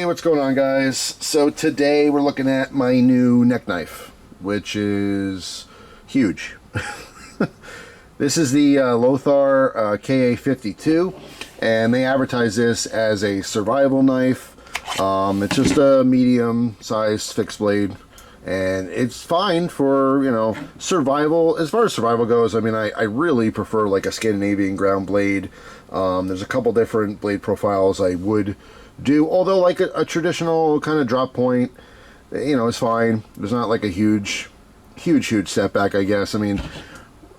Hey, what's going on, guys? So today we're looking at my new neck knife, which is huge. This is the Lothar KA52, and they advertise this as a survival knife. It's just a medium-sized fixed blade, and it's fine for, you know, survival. As far as survival goes, I mean, I really prefer like a Scandinavian ground blade. There's a couple different blade profiles I would do, although like a traditional kind of drop point, you know, is fine. There's not like a huge setback, I guess. I mean,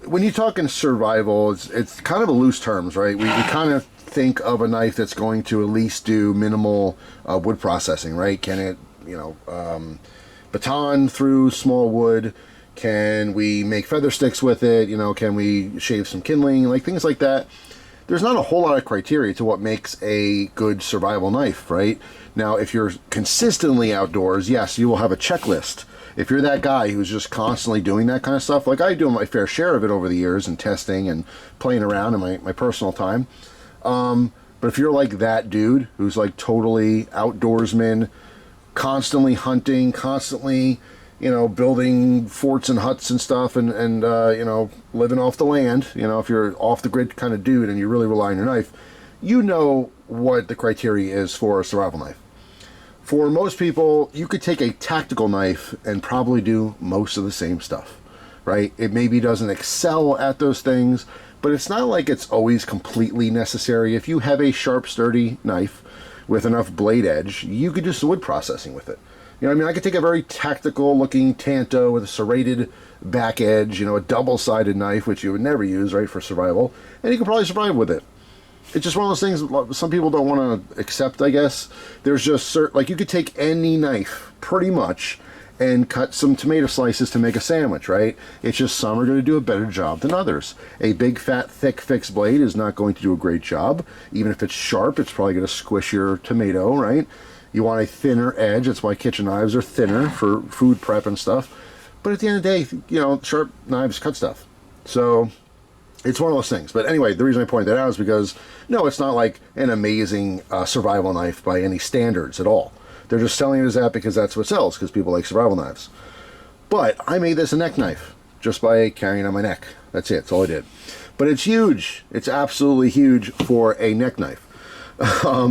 when you talk in survival, it's kind of a loose terms, right? We kind of think of a knife that's going to at least do minimal wood processing, right? Can it, you know, baton through small wood? Can we make feather sticks with it? You know, can we shave some kindling? Like things like that. There's not a whole lot of criteria to what makes a good survival knife, right? Now, if you're consistently outdoors, yes, you will have a checklist. If you're that guy who's just constantly doing that kind of stuff, like I do my fair share of it over the years and testing and playing around in my personal time. But if you're like that dude who's like totally outdoorsman, constantly hunting, constantly, you know, building forts and huts and stuff, and you know, living off the land, you know, if you're off the grid kind of dude and you really rely on your knife, you know what the criteria is for a survival knife. For most people, you could take a tactical knife and probably do most of the same stuff, right? It maybe doesn't excel at those things, but it's not like it's always completely necessary. If you have a sharp, sturdy knife with enough blade edge, you could do some wood processing with it. You know what I mean? I could take a very tactical looking Tanto with a serrated back edge, you know, a double-sided knife, which you would never use, right, for survival, and you could probably survive with it. It's just one of those things some people don't want to accept, I guess. There's just like, you could take any knife, pretty much, and cut some tomato slices to make a sandwich, right? It's just some are going to do a better job than others. A big, fat, thick, fixed blade is not going to do a great job. Even if it's sharp, it's probably going to squish your tomato, right? You want a thinner edge. That's why kitchen knives are thinner for food prep and stuff. But at the end of the day, you know, sharp knives cut stuff. So it's one of those things. But anyway, the reason I point that out is because, no, it's not like an amazing survival knife by any standards at all. They're just selling it as that because that's what sells, because people like survival knives. But I made this a neck knife just by carrying it on my neck. That's it. That's all I did. But it's huge. It's absolutely huge for a neck knife.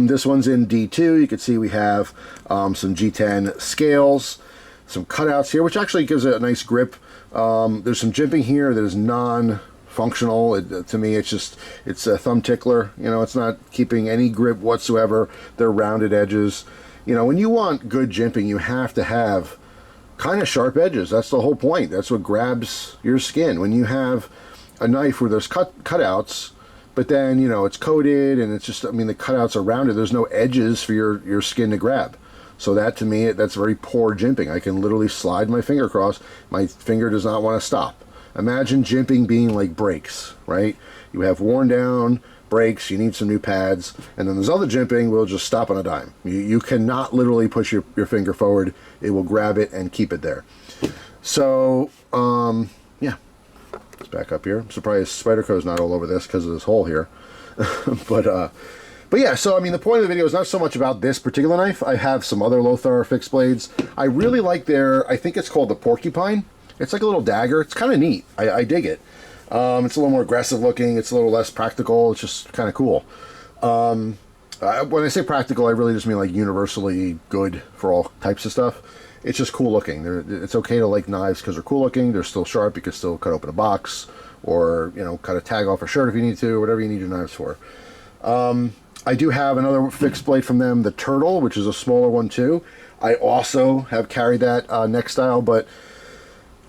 This one's in D2. You can see we have some G10 scales, some cutouts here, which actually gives it a nice grip. There's some jimping here that is non-functional. To me, it's a thumb tickler. You know, it's not keeping any grip whatsoever. They're rounded edges. You know, when you want good jimping, you have to have kind of sharp edges. That's the whole point. That's what grabs your skin. When you have a knife where there's cutouts, but then, you know, it's coated and it's just, I mean, the cutouts are rounded. There's no edges for your skin to grab. So that, to me, that's very poor jimping. I can literally slide my finger across. My finger does not want to stop. Imagine jimping being like brakes, right? You have worn down brakes, you need some new pads, and then there's other jimping will just stop on a dime. You cannot literally push your finger forward. It will grab it and keep it there. So, yeah. Let's back up here. I'm surprised Spyderco is not all over this because of this hole here. But yeah, so I mean, the point of the video is not so much about this particular knife. I have some other Lothar fixed blades. I really like I think it's called the Porcupine. It's like a little dagger. It's kind of neat. I dig it. It's a little more aggressive looking. It's a little less practical. It's just kind of cool. When I say practical, I really just mean like universally good for all types of stuff. It's just cool looking. It's okay to like knives because they're cool looking. They're still sharp. You can still cut open a box, or, you know, cut a tag off a shirt if you need to, or whatever you need your knives for. I do have another fixed blade from them, the Turtle, which is a smaller one too. I also have carried that neck style, but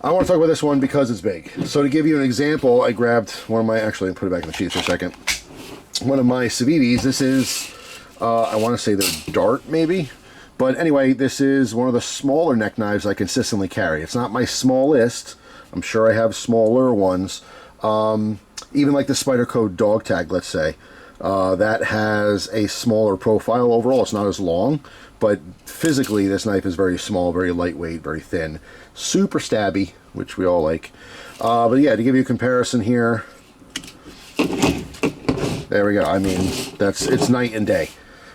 I want to talk about this one because it's big. So to give you an example, I grabbed one of my, actually, I'll put it back in the sheath for a second. One of my Civivis. This is, I want to say the Dart maybe. But anyway, this is one of the smaller neck knives I consistently carry. It's not my smallest. I'm sure I have smaller ones. Even like the Spyderco dog tag, let's say. That has a smaller profile overall. It's not as long, but physically this knife is very small, very lightweight, very thin. Super stabby, which we all like. But yeah, to give you a comparison here, there we go. I mean, it's night and day.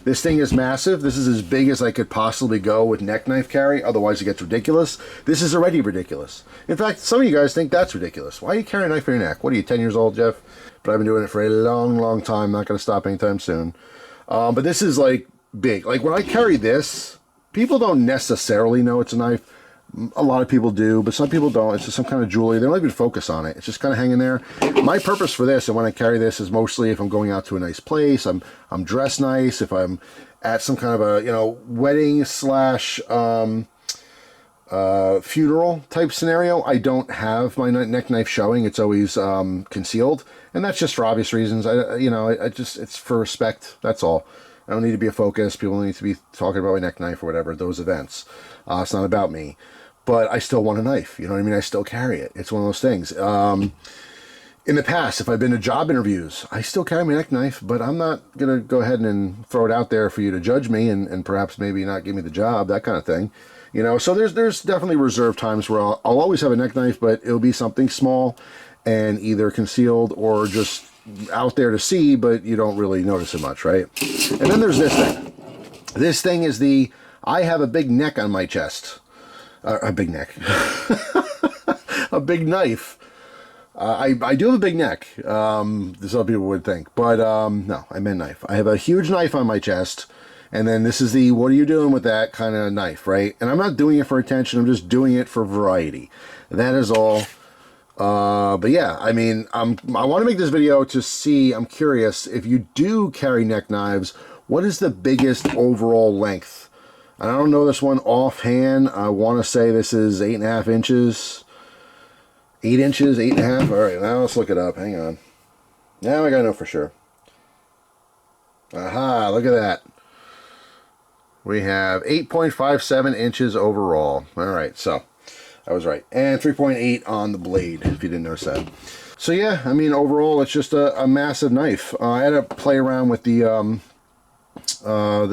This thing is massive. This is as big as I could possibly go with neck knife carry. Otherwise, it gets ridiculous. This is already ridiculous. In fact, some of you guys think that's ridiculous. Why do you carry a knife in your neck? What are you, 10 years old, Jeff? But I've been doing it for a long, long time. Not going to stop anytime soon. But this is like big. Like when I carry this, people don't necessarily know it's a knife. A lot of people do, but some people don't. It's just some kind of jewelry. They don't even focus on it. It's just kind of hanging there. My purpose for this, and when I carry this, is mostly if I'm going out to a nice place, I'm dressed nice, if I'm at some kind of a, you know, wedding slash funeral type scenario. I don't have my neck knife showing. It's always concealed, and that's just for obvious reasons. I just, it's for respect. That's all. I don't need to be a focus. People need to be talking about my neck knife or whatever, those events. It's not about me. But I still want a knife. You know what I mean? I still carry it. It's one of those things. In the past, if I've been to job interviews, I still carry my neck knife, but I'm not going to go ahead and throw it out there for you to judge me and perhaps maybe not give me the job, that kind of thing. You know, so there's definitely reserved times where I'll always have a neck knife, but it'll be something small and either concealed or just out there to see, but you don't really notice it much, right? And then there's this thing. This thing is I have a big neck on my chest. A big neck. A big knife. I do have a big neck. This other people would think. But no, I meant knife. I have a huge knife on my chest. And then this is the, what are you doing with that kind of knife, right? And I'm not doing it for attention. I'm just doing it for variety. That is all. But yeah, I mean, I want to make this video to see, I'm curious, if you do carry neck knives, what is the biggest overall length? And I don't know this one offhand. I want to say this is 8.5 inches. 8 inches, 8.5. All right, now let's look it up. Hang on. Now I gotta know for sure. Aha, look at that. We have 8.57 inches overall. All right, so I was right. And 3.8 on the blade, if you didn't notice that. So yeah, I mean, overall, it's just a massive knife. I had to play around with the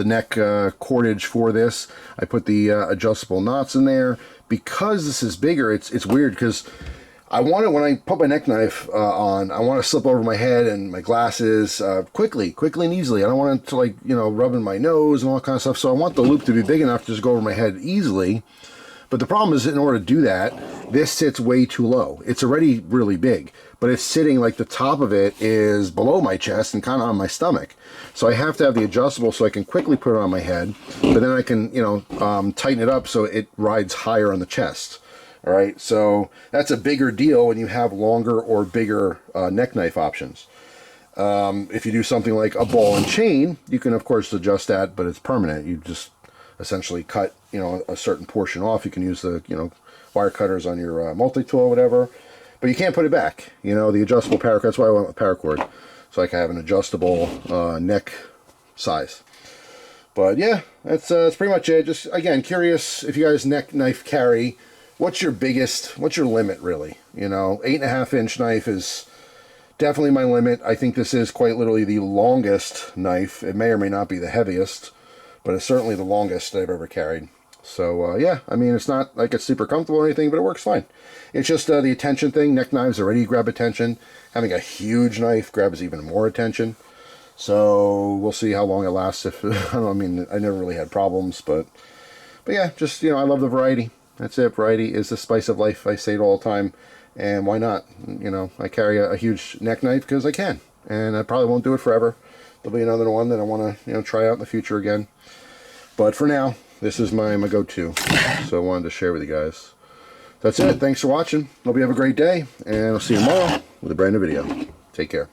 neck cordage for this. I put the adjustable knots in there. Because this is bigger, it's weird because I want it, when I put my neck knife on, I want to slip over my head and my glasses quickly and easily. I don't want it to, like, you know, rub in my nose and all that kind of stuff. So I want the loop to be big enough to just go over my head easily. But the problem is, in order to do that, this sits way too low. It's already really big, but it's sitting like the top of it is below my chest and kind of on my stomach. So I have to have the adjustable so I can quickly put it on my head, but then I can, you know, tighten it up so it rides higher on the chest. All right, so that's a bigger deal when you have longer or bigger neck knife options. If you do something like a ball and chain, you can of course adjust that, but it's permanent. You just essentially cut, you know, a certain portion off. You can use the, you know, wire cutters on your multi-tool or whatever, but you can't put it back. You know, the adjustable paracord, that's why I went with paracord, so I can have an adjustable neck size. But yeah, that's pretty much it. Just, again, curious if you guys neck knife carry, what's your limit really? You know, 8.5 inch knife is definitely my limit. I think this is quite literally the longest knife. It may or may not be the heaviest, but it's certainly the longest I've ever carried. So yeah, I mean, it's not like it's super comfortable or anything, but it works fine. It's just the attention thing. Neck knives already grab attention. Having a huge knife grabs even more attention. So we'll see how long it lasts. If I don't know, I mean, I never really had problems, but yeah, just, you know, I love the variety. That's it. Variety is the spice of life. I say it all the time, and why not? You know, I carry a huge neck knife because I can, and I probably won't do it forever. There'll be another one that I want to, you know, try out in the future again. But for now, this is my go-to, so I wanted to share with you guys. That's it. Thanks for watching. Hope you have a great day, and I'll see you tomorrow with a brand new video. Take care.